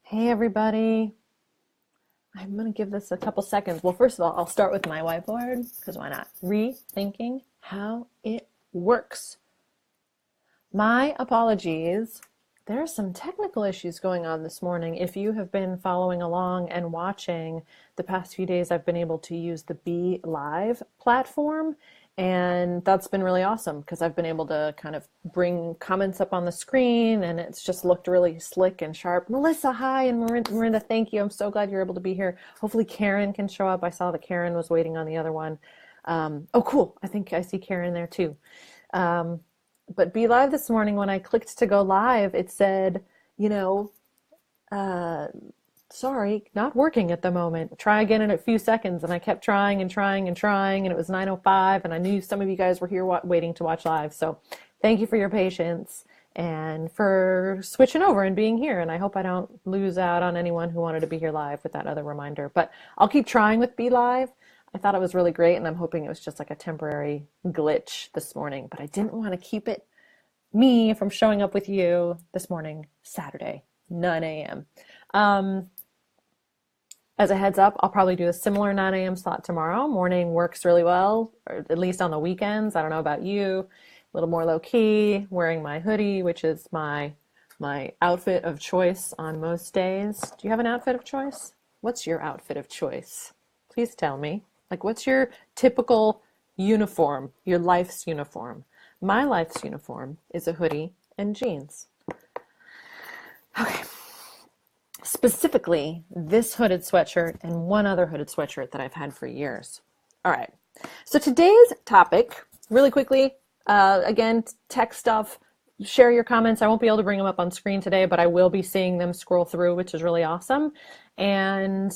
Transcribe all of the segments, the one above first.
Hey everybody. I'm going to give this a couple seconds. Well, first of all, I'll start with my whiteboard because why not? Rethinking how it works. My apologies. There are some technical issues going on this morning. If you have been following along and watching the past few days, I've been able to use the Be Live platform, and that's been really awesome because I've been able to kind of bring comments up on the screen, and it's just looked really slick and sharp. Melissa, hi, and Miranda, thank you. I'm so glad you're able to be here. Hopefully Karen can show up. I saw that Karen was waiting on the other one. Oh, cool. I think I see Karen there too. But Be Live this morning, when I clicked to go live, it said, you know, uh, sorry, not working at the moment. Try again in a few seconds. And I kept trying and trying and trying, and it was 9:05, and I knew some of you guys were here waiting to watch live. So thank you for your patience and for switching over and being here. And I hope I don't lose out on anyone who wanted to be here live with that other reminder. But I'll keep trying with Be Live. I thought it was really great, and I'm hoping it was just like a temporary glitch this morning, but I didn't want to keep it me from showing up with you this morning, Saturday, 9 a.m. As a heads up, I'll probably do a similar 9 a.m. slot tomorrow. Morning works really well, or at least on the weekends. I don't know about you. A little more low key, wearing my hoodie, which is my outfit of choice on most days. Do you have an outfit of choice? What's your outfit of choice? Please tell me. Like, what's your typical uniform, your life's uniform? My life's uniform is a hoodie and jeans. Okay. Specifically, this hooded sweatshirt and one other hooded sweatshirt that I've had for years. All right. So today's topic, really quickly, again, tech stuff. Share your comments. I won't be able to bring them up on screen today, but I will be seeing them scroll through, which is really awesome. And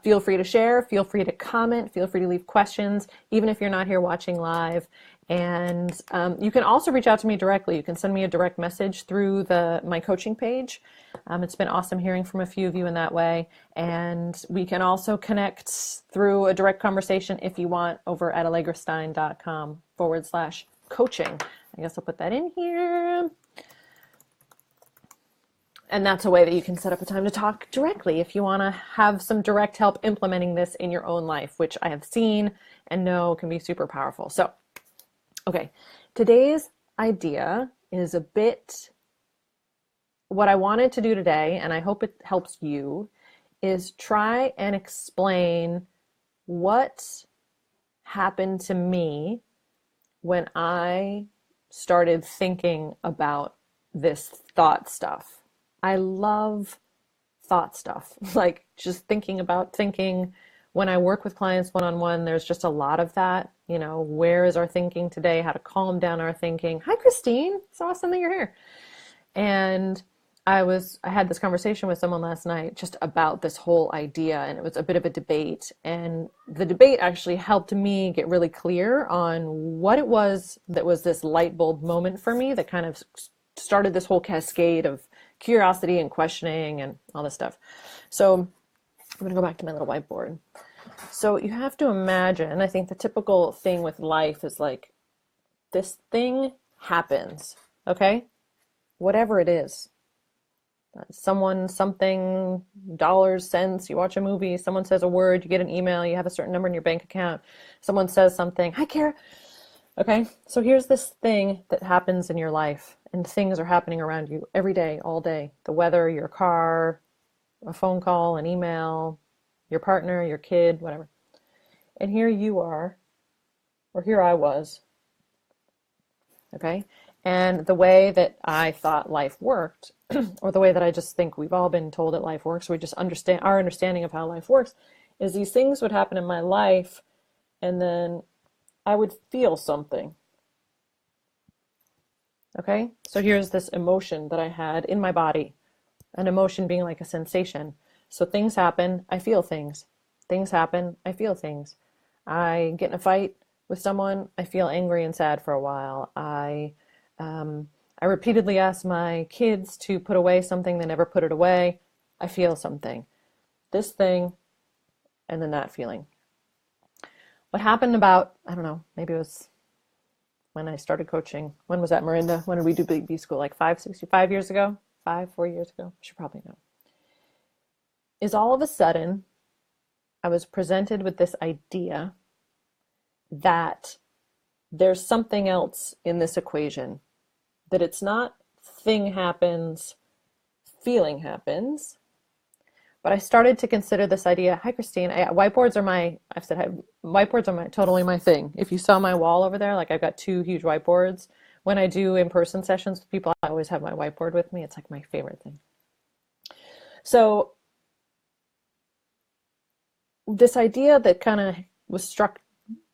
feel free to share, feel free to comment, feel free to leave questions, even if you're not here watching live. And you can also reach out to me directly. You can send me a direct message through my coaching page. It's been awesome hearing from a few of you in that way. And we can also connect through a direct conversation if you want over at allegrastein.com/coaching. I guess I'll put that in here. And that's a way that you can set up a time to talk directly if you want to have some direct help implementing this in your own life, which I have seen and know can be super powerful. So, okay, today's idea is a bit what I wanted to do today, and I hope it helps you, is try and explain what happened to me when I started thinking about this thought stuff. I love thought stuff, like just thinking about thinking. When I work with clients one-on-one, there's just a lot of that. You know, where is our thinking today? How to calm down our thinking. Hi, Christine. It's awesome that you're here. And I had this conversation with someone last night just about this whole idea, and it was a bit of a debate. And the debate actually helped me get really clear on what it was that was this light bulb moment for me that kind of started this whole cascade of curiosity and questioning and all this stuff. So I'm going to go back to my little whiteboard. So you have to imagine, I think the typical thing with life is like, this thing happens, okay? Whatever it is. Someone, something, dollars, cents, you watch a movie, someone says a word, you get an email, you have a certain number in your bank account, someone says something, hi Kara. Okay, so here's this thing that happens in your life, and things are happening around you every day, all day. The weather, your car, a phone call, an email, your partner, your kid, whatever. And here you are, or here I was, okay? And the way that I thought life worked, or the way that I just think we've all been told that life works, we just understand, our understanding of how life works, is these things would happen in my life, and then I would feel something. Okay? So here's this emotion that I had in my body, an emotion being like a sensation. So things happen, I feel things. Things happen, I feel things. I get in a fight with someone, I feel angry and sad for a while. I repeatedly ask my kids to put away something, they never put it away. I feel something. This thing, and then that feeling. What happened about, I don't know, maybe it was when I started coaching. When was that, Miranda? When did we do B school? Like 5 years ago? 4 years ago? I should probably know. is all of a sudden I was presented with this idea that there's something else in this equation, that it's not thing happens, feeling happens. But I started to consider this idea. Hi, Christine. Whiteboards are totally my thing. If you saw my wall over there, like I've got two huge whiteboards. When I do in-person sessions with people, I always have my whiteboard with me. It's like my favorite thing. So this idea that kind of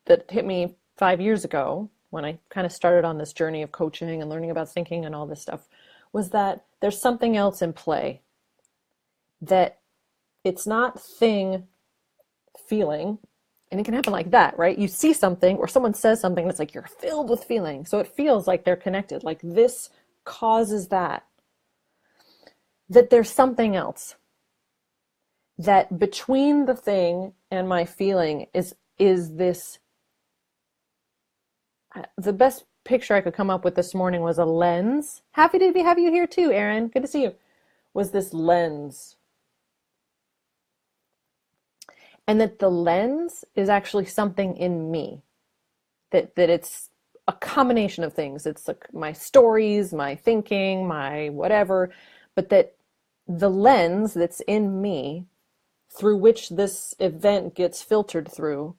that hit me 5 years ago when I kind of started on this journey of coaching and learning about thinking and all this stuff was that there's something else in play, that it's not thing, feeling, and it can happen like that, right? You see something or someone says something and it's like you're filled with feeling. So it feels like they're connected, like this causes that. That there's something else. That between the thing and my feeling is this. The best picture I could come up with this morning was a lens. Happy to have you here too, Erin. Good to see you. Was this lens. And that the lens is actually something in me. That it's a combination of things. It's like my stories, my thinking, my whatever. But that the lens that's in me, through which this event gets filtered through,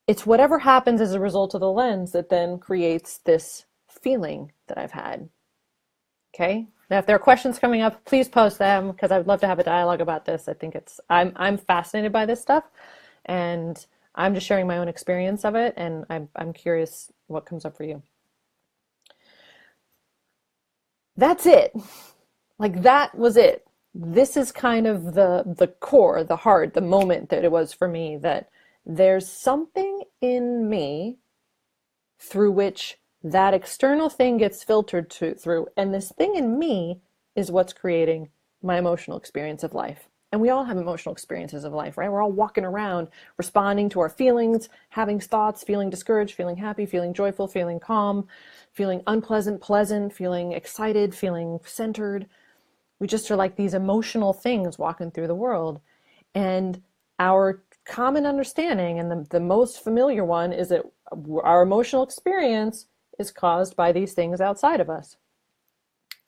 it's whatever happens as a result of the lens that then creates this feeling that I've had. Okay? Now, if there are questions coming up, please post them because I would love to have a dialogue about this. I think I'm fascinated by this stuff, and I'm just sharing my own experience of it, and I'm curious what comes up for you. That's it. Like that was it. This is kind of the core, the heart, the moment that it was for me, that there's something in me through which that external thing gets filtered through, and this thing in me is what's creating my emotional experience of life. And we all have emotional experiences of life, right? We're all walking around responding to our feelings, having thoughts, feeling discouraged, feeling happy, feeling joyful, feeling calm, feeling unpleasant, pleasant, feeling excited, feeling centered. We just are like these emotional things walking through the world. And our common understanding, and the most familiar one, is that our emotional experience is caused by these things outside of us.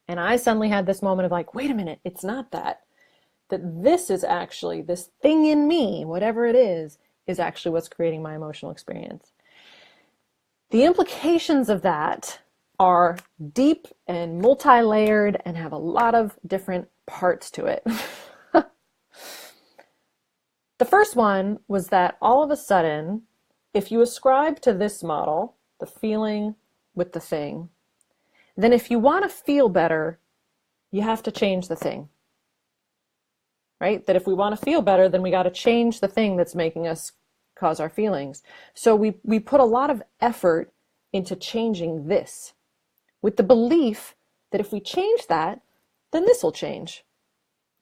And I suddenly had this moment of like, wait a minute, it's not that. That this is actually, this thing in me, whatever it is actually what's creating my emotional experience. The implications of that are deep and multi-layered and have a lot of different parts to it. The first one was that all of a sudden, if you ascribe to this model, the feeling with the thing, then if you want to feel better, you have to change the thing. Right? That if we want to feel better, then we got to change the thing that's making us cause our feelings. So we put a lot of effort into changing this, with the belief that if we change that, then this will change.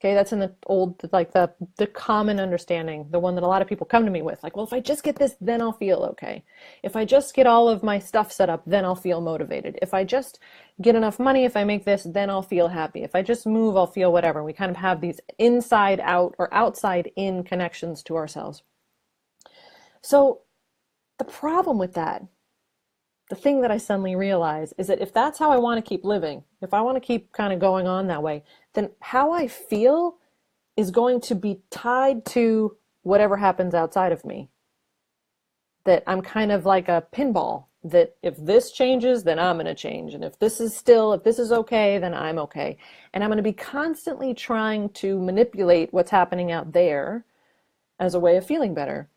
Okay, that's in the old, like the common understanding, the one that a lot of people come to me with. Like, well, if I just get this, then I'll feel okay. If I just get all of my stuff set up, then I'll feel motivated. If I just get enough money, if I make this, then I'll feel happy. If I just move, I'll feel whatever. We kind of have these inside out or outside in connections to ourselves. So the problem with that, the thing that I suddenly realized, is that if that's how I want to keep living, if I want to keep kind of going on that way, then how I feel is going to be tied to whatever happens outside of me. That I'm kind of like a pinball, that if this changes, then I'm going to change. And if this is okay, then I'm okay. And I'm going to be constantly trying to manipulate what's happening out there as a way of feeling better.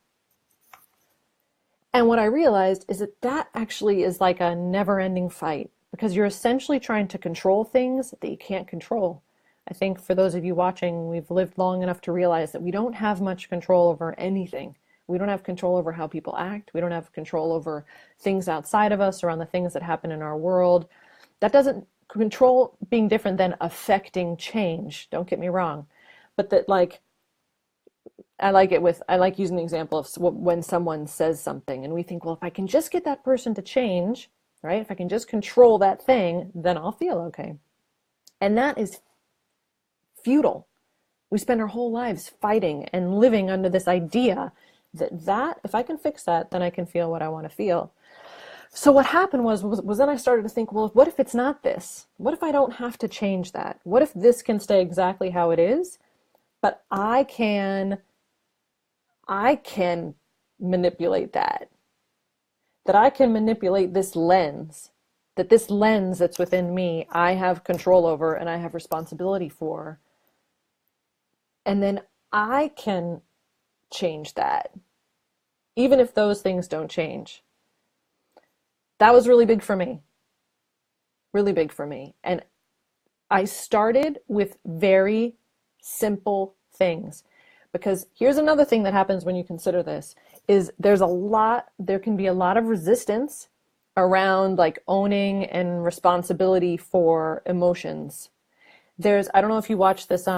And what I realized is that actually is like a never-ending fight, because you're essentially trying to control things that you can't control. I think for those of you watching, we've lived long enough to realize that we don't have much control over anything. We don't have control over how people act. We don't have control over things outside of us or on the things that happen in our world. That doesn't control being different than affecting change. Don't get me wrong. But that, like, I like using the example of when someone says something and we think, well, if I can just get that person to change, right? If I can just control that thing, then I'll feel okay. And that is futile. We spend our whole lives fighting and living under this idea that if I can fix that, then I can feel what I want to feel. So what happened was then I started to think, well, what if it's not this? What if I don't have to change that? What if this can stay exactly how it is, but I can manipulate that I can manipulate this lens, that this lens that's within me, I have control over and I have responsibility for. And then I can change that, even if those things don't change. That was really big for me. Really big for me. And I started with very simple things. Because here's another thing that happens when you consider this, is there can be a lot of resistance around like owning and responsibility for emotions. I don't know if you watch this,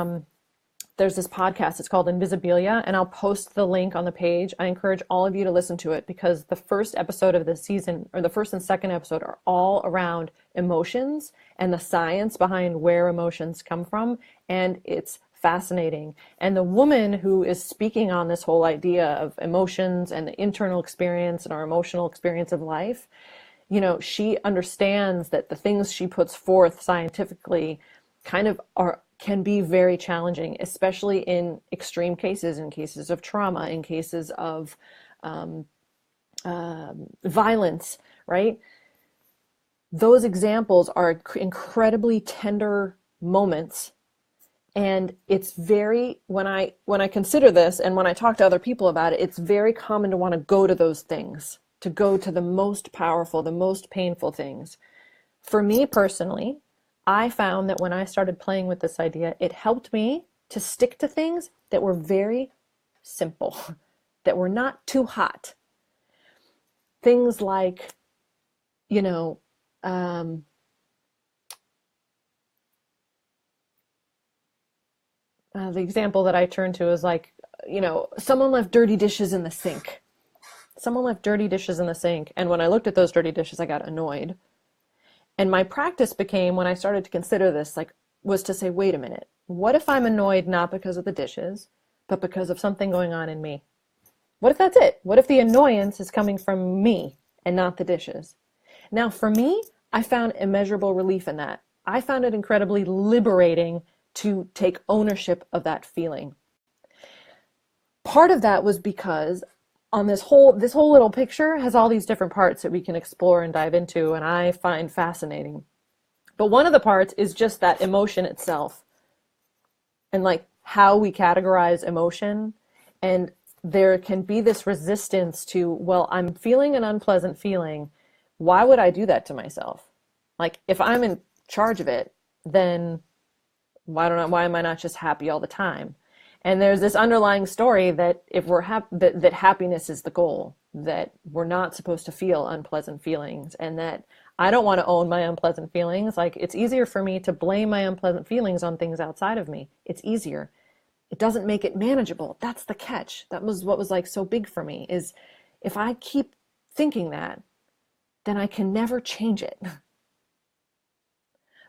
there's this podcast, it's called Invisibilia, and I'll post the link on the page. I encourage all of you to listen to it because the first episode of the season, or the first and second episode, are all around emotions and the science behind where emotions come from, and it's fascinating. And the woman who is speaking on this whole idea of emotions and the internal experience and our emotional experience of life, she understands that the things she puts forth scientifically can be very challenging, especially in extreme cases, in cases of trauma, in cases of violence, right? Those examples are incredibly tender moments. And it's when I consider this and when I talk to other people about it, it's very common to want to go to those things, to go to the most powerful, the most painful things. For me personally, I found that when I started playing with this idea, it helped me to stick to things that were very simple, that were not too hot. Things like, the example that I turn to is like, someone left dirty dishes in the sink. Someone left dirty dishes in the sink. And when I looked at those dirty dishes, I got annoyed. And my practice became, when I started to consider this, was to say, wait a minute, what if I'm annoyed not because of the dishes, but because of something going on in me? What if that's it? What if the annoyance is coming from me and not the dishes? Now, for me, I found immeasurable relief in that. I found it incredibly liberating to take ownership of that feeling. Part of that was because on this whole little picture has all these different parts that we can explore and dive into, and I find fascinating. But one of the parts is just that emotion itself, and like how we categorize emotion. And there can be this resistance to, well, I'm feeling an unpleasant feeling. Why would I do that to myself? Like, if I'm in charge of it, then why am I not just happy all the time? And there's this underlying story that if we're that happiness is the goal, that we're not supposed to feel unpleasant feelings, and that I don't want to own my unpleasant feelings. Like, it's easier for me to blame my unpleasant feelings on things outside of me. It's easier. It doesn't make it manageable. That's the catch. That was what was like so big for me, is if I keep thinking that, then I can never change it.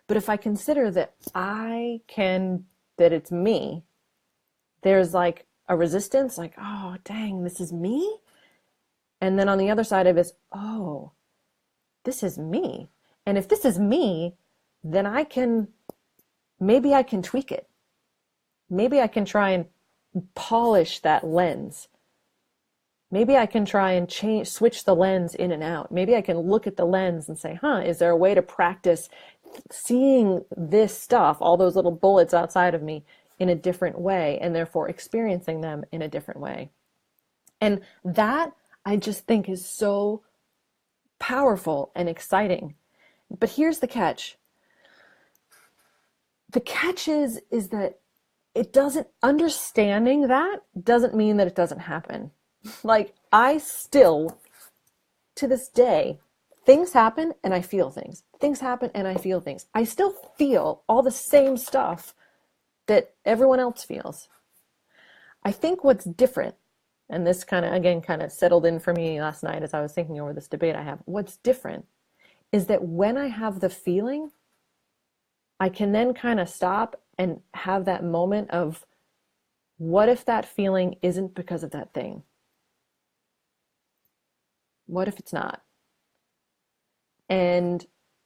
But if I consider that that it's me, there's like a resistance, like, oh, dang, this is me? And then on the other side of it is, oh, this is me. And if this is me, then maybe I can tweak it. Maybe I can try and polish that lens. Maybe I can try and switch the lens in and out. Maybe I can look at the lens and say, is there a way to practice seeing this stuff, all those little bullets outside of me, in a different way, and therefore experiencing them in a different way? And that, I just think, is so powerful and exciting. But here's the catch. The catch is that understanding that doesn't mean that it doesn't happen. Like, I still, to this day, things happen and I feel things. Things happen and I feel things. I still feel all the same stuff that everyone else feels. I think what's different, and this kind of settled in for me last night as I was thinking over this debate I have, what's different is that when I have the feeling, I can then kind of stop and have that moment of What if that feeling isn't because of that thing? What if it's not? And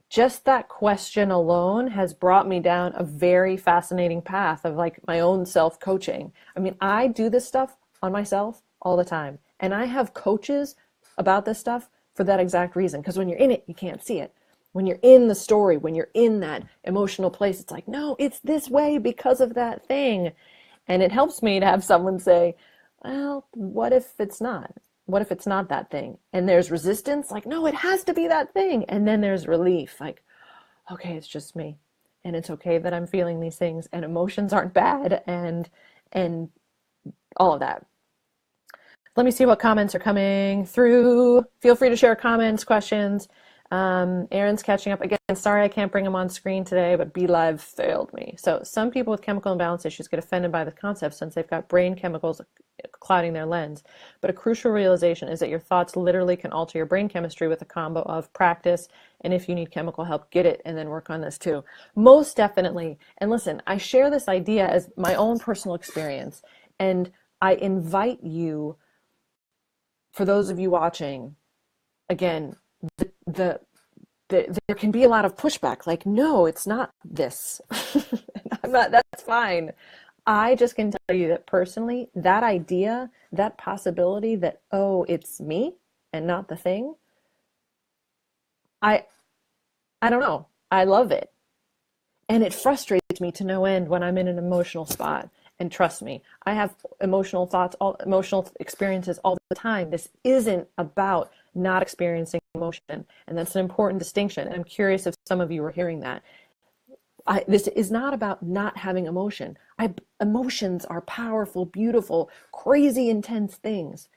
just that question alone has brought me down a very fascinating path of like my own self-coaching. I mean, I do this stuff on myself all the time. And I have coaches about this stuff for that exact reason. Because when you're in it, you can't see it. When you're in the story, when you're in that emotional place, it's like, no, it's this way because of that thing. And it helps me to have someone say, well, what if it's not? What if it's not that thing? And there's resistance, like, no, it has to be that thing. And then there's relief, like, okay, it's just me. And it's okay that I'm feeling these things, and emotions aren't bad, and all of that. Let me see what comments are coming through. Feel free to share comments, questions. Aaron's catching up again. Sorry I can't bring him on screen today, but BeLive failed me. So some people with chemical imbalance issues get offended by the concept since they've got brain chemicals clouding their lens. But a crucial realization is that your thoughts literally can alter your brain chemistry with a combo of practice, and if you need chemical help, get it and then work on this too. Most definitely. And listen, I share this idea as my own personal experience, and I invite you, for those of you watching, again, there can be a lot of pushback, like, no, it's not this. I'm not, that's fine. I just can tell you that personally, that idea, that possibility that, oh, it's me and not the thing, I don't know. I love it. And it frustrates me to no end when I'm in an emotional spot. And trust me, I have emotional thoughts, emotional experiences all the time. This isn't about not experiencing emotion. And that's an important distinction. And I'm curious if some of you are hearing that. This is not about not having emotion. Emotions are powerful, beautiful, crazy, intense things.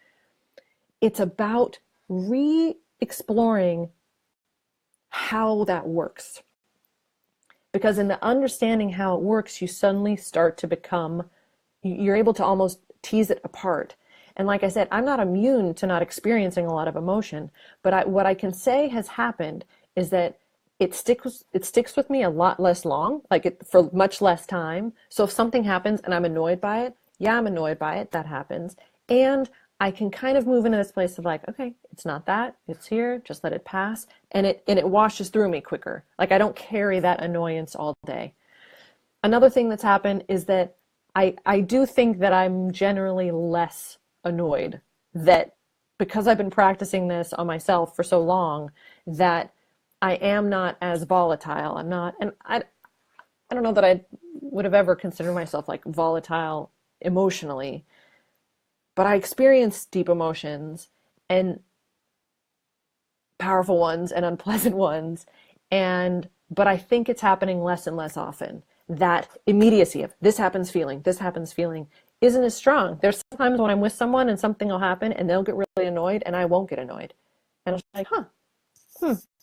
It's about re-exploring how that works. Because in the understanding how it works, you suddenly start to become, you're able to almost tease it apart. And like I said, I'm not immune to not experiencing a lot of emotion, but what I can say has happened is that it sticks with me a lot less long, for much less time. So if something happens and I'm annoyed by it, yeah, I'm annoyed by it, that happens. And I can kind of move into this place of like, okay, it's not that, it's here, just let it pass. And it washes through me quicker. Like I don't carry that annoyance all day. Another thing that's happened is that I do think that I'm generally less annoyed, that because I've been practicing this on myself for so long, that I am not as volatile. I'm not, and I don't know that I would have ever considered myself like volatile emotionally, but I experience deep emotions, and powerful ones and unpleasant ones. But I think it's happening less and less often. That immediacy of this happens feeling isn't as strong. There's sometimes when I'm with someone and something will happen and they'll get really annoyed and I won't get annoyed. And I'm like,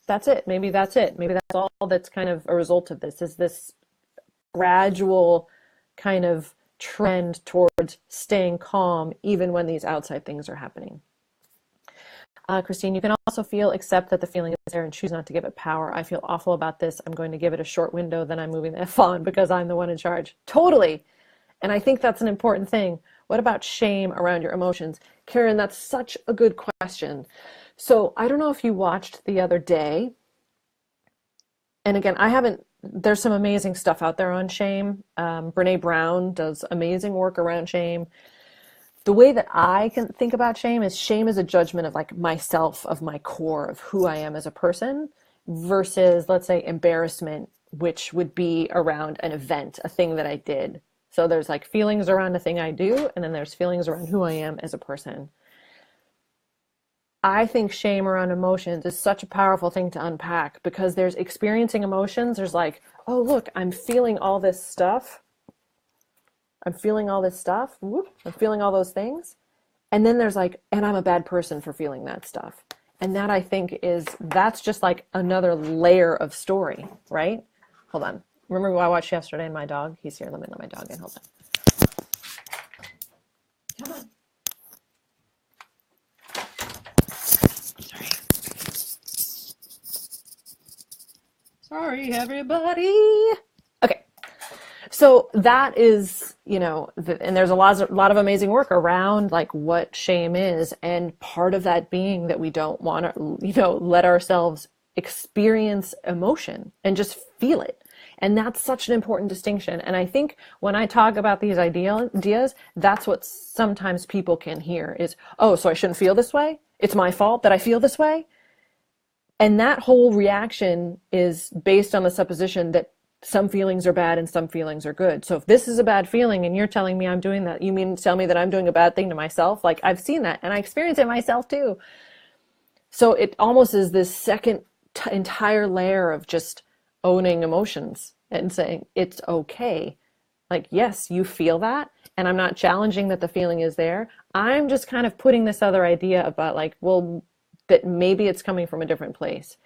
that's it. Maybe that's it. Maybe that's all that's kind of a result of this, is this gradual kind of trend towards staying calm even when these outside things are happening. Christine, you can also accept that the feeling is there and choose not to give it power. I feel awful about this. I'm going to give it a short window, then I'm moving the F on because I'm the one in charge. Totally. And I think that's an important thing. What about shame around your emotions? Karen, that's such a good question. So I don't know if you watched the other day. And again, there's some amazing stuff out there on shame. Brene Brown does amazing work around shame. The way that I can think about shame is a judgment of like myself, of my core, of who I am as a person, versus, let's say, embarrassment, which would be around an event, a thing that I did. So there's like feelings around a thing I do, and then there's feelings around who I am as a person. I think shame around emotions is such a powerful thing to unpack, because there's experiencing emotions. There's like, oh, look, I'm feeling all this stuff. I'm feeling all this stuff. Whoop, I'm feeling all those things. And then there's like, and I'm a bad person for feeling that stuff. And that, I think, that's just like another layer of story, right? Hold on. Remember what I watched yesterday and my dog? He's here. Let me let my dog in. Hold on. Come on. Sorry, everybody. Okay. So that is, and there's a lot of amazing work around like what shame is. And part of that being that we don't want to, let ourselves experience emotion and just feel it. And that's such an important distinction. And I think when I talk about these ideas, that's what sometimes people can hear is, oh, so I shouldn't feel this way? It's my fault that I feel this way? And that whole reaction is based on the supposition that some feelings are bad and some feelings are good. So if this is a bad feeling and you're telling me I'm doing that, you mean tell me that I'm doing a bad thing to myself? Like I've seen that and I experience it myself too. So it almost is this second entire layer of just owning emotions and saying it's okay. Like, yes, you feel that. And I'm not challenging that the feeling is there. I'm just kind of putting this other idea about like, well, that maybe it's coming from a different place.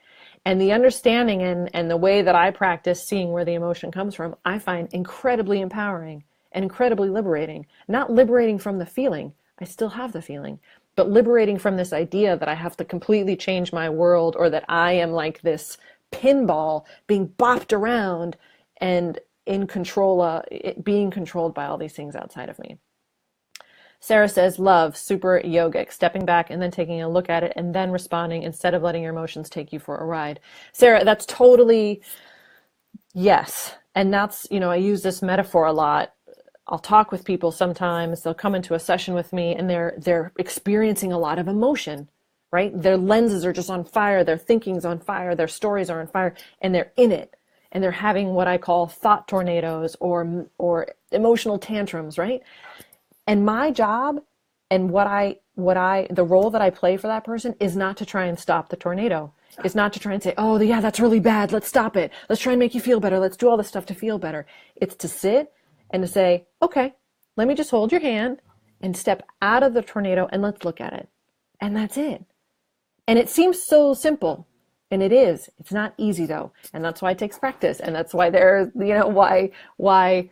And the understanding and the way that I practice seeing where the emotion comes from, I find incredibly empowering and incredibly liberating. Not liberating from the feeling. I still have the feeling. But liberating from this idea that I have to completely change my world or that I am like this pinball being bopped around and in control, being controlled by all these things outside of me. Sarah says, love, super yogic, stepping back and then taking a look at it and then responding instead of letting your emotions take you for a ride. Sarah, that's totally yes. And that's, I use this metaphor a lot. I'll talk with people sometimes, they'll come into a session with me and they're experiencing a lot of emotion, right? Their lenses are just on fire, their thinking's on fire, their stories are on fire, and they're in it. And they're having what I call thought tornadoes or emotional tantrums, right? And my job and the role that I play for that person is not to try and stop the tornado. It's not to try and say, oh yeah, that's really bad. Let's stop it. Let's try and make you feel better. Let's do all this stuff to feel better. It's to sit and to say, okay, let me just hold your hand and step out of the tornado and let's look at it. And that's it. And it seems so simple. And it is. It's not easy though. And that's why it takes practice. And that's why why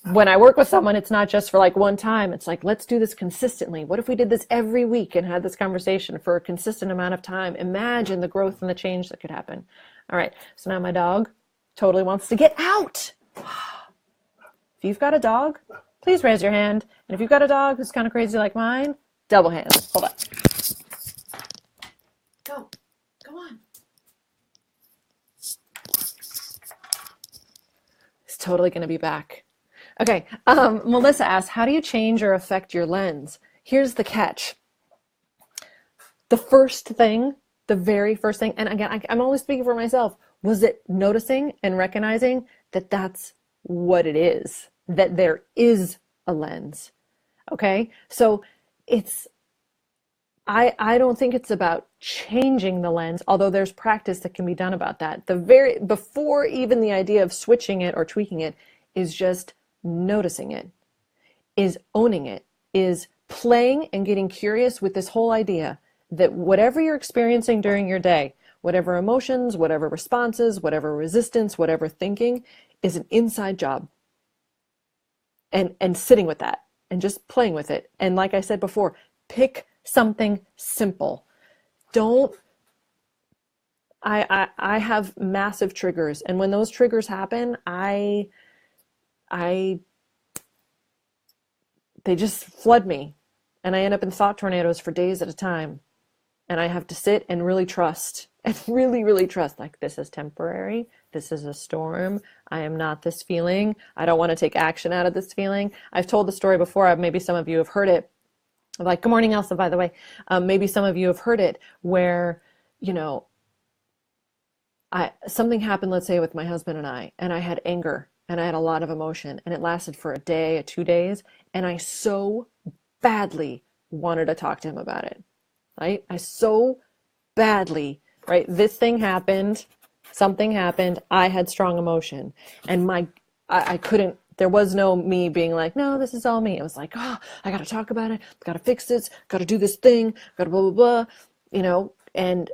when I work with someone, it's not just for like one time. It's like, let's do this consistently. What if we did this every week and had this conversation for a consistent amount of time? Imagine the growth and the change that could happen. All right. So now my dog totally wants to get out. If you've got a dog, please raise your hand. And if you've got a dog who's kind of crazy like mine, double hands. Hold on. Go. Come on. He's totally going to be back. Okay, Melissa asks, how do you change or affect your lens? Here's the catch. The very first thing, and again, I'm only speaking for myself, was it noticing and recognizing that that's what it is, that there is a lens, okay? So I don't think it's about changing the lens, although there's practice that can be done about that. Before even the idea of switching it or tweaking it is just noticing it, is owning it, is playing and getting curious with this whole idea that whatever you're experiencing during your day, whatever emotions, whatever responses, whatever resistance, whatever thinking, is an inside job. And sitting with that and just playing with it. And like I said before, pick something simple. I have massive triggers, and when those triggers happen, they just flood me, and I end up in thought tornadoes for days at a time. And I have to sit and really trust, and really, really trust, like, this is temporary. This is a storm. I am not this feeling. I don't want to take action out of this feeling. I've told the story before. Maybe some of you have heard it. Like, good morning, Elsa, by the way. Maybe some of you have heard it where, something happened, let's say, with my husband and I had anger. And I had a lot of emotion, and it lasted for a day, 2 days, and I so badly wanted to talk to him about it, right? I so badly, right? This thing happened, something happened, I had strong emotion, and I couldn't, there was no me being like, no, this is all me. It was like, oh, I got to talk about it, got to fix this, got to do this thing, got to blah, blah, blah,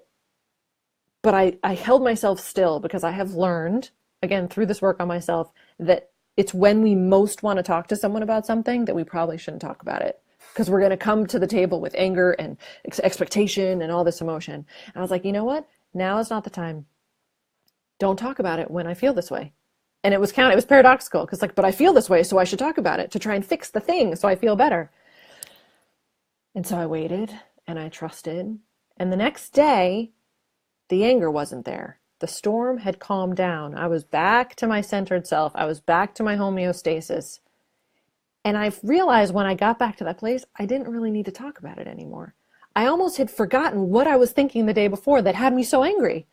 but I held myself still because I have learned, again, through this work on myself, that it's when we most want to talk to someone about something that we probably shouldn't talk about it, because we're going to come to the table with anger and expectation and all this emotion. And I was like, you know what? Now is not the time. Don't talk about it when I feel this way. And it was paradoxical because like, but I feel this way, so I should talk about it to try and fix the thing so I feel better. And so I waited and I trusted. And the next day, the anger wasn't there. The storm had calmed down. I was back to my centered self. I was back to my homeostasis. And I realized when I got back to that place, I didn't really need to talk about it anymore. I almost had forgotten what I was thinking the day before that had me so angry.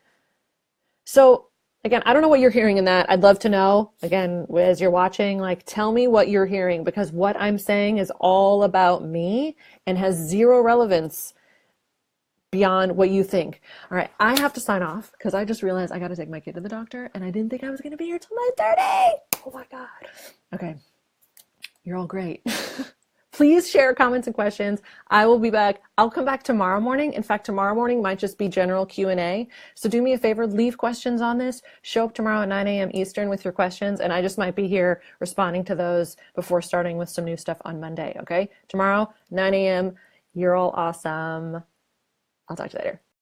So again, I don't know what you're hearing in that. I'd love to know. Again, as you're watching, like, tell me what you're hearing, because what I'm saying is all about me and has zero relevance beyond what you think. All right, I have to sign off because I just realized I got to take my kid to the doctor and I didn't think I was going to be here till 9:30. Oh my God. Okay. You're all great. Please share comments and questions. I will be back. I'll come back tomorrow morning. In fact, tomorrow morning might just be general Q&A. So do me a favor, leave questions on this. Show up tomorrow at 9 a.m. Eastern with your questions, and I just might be here responding to those before starting with some new stuff on Monday, okay? Tomorrow, 9 a.m. You're all awesome. I'll talk to you later.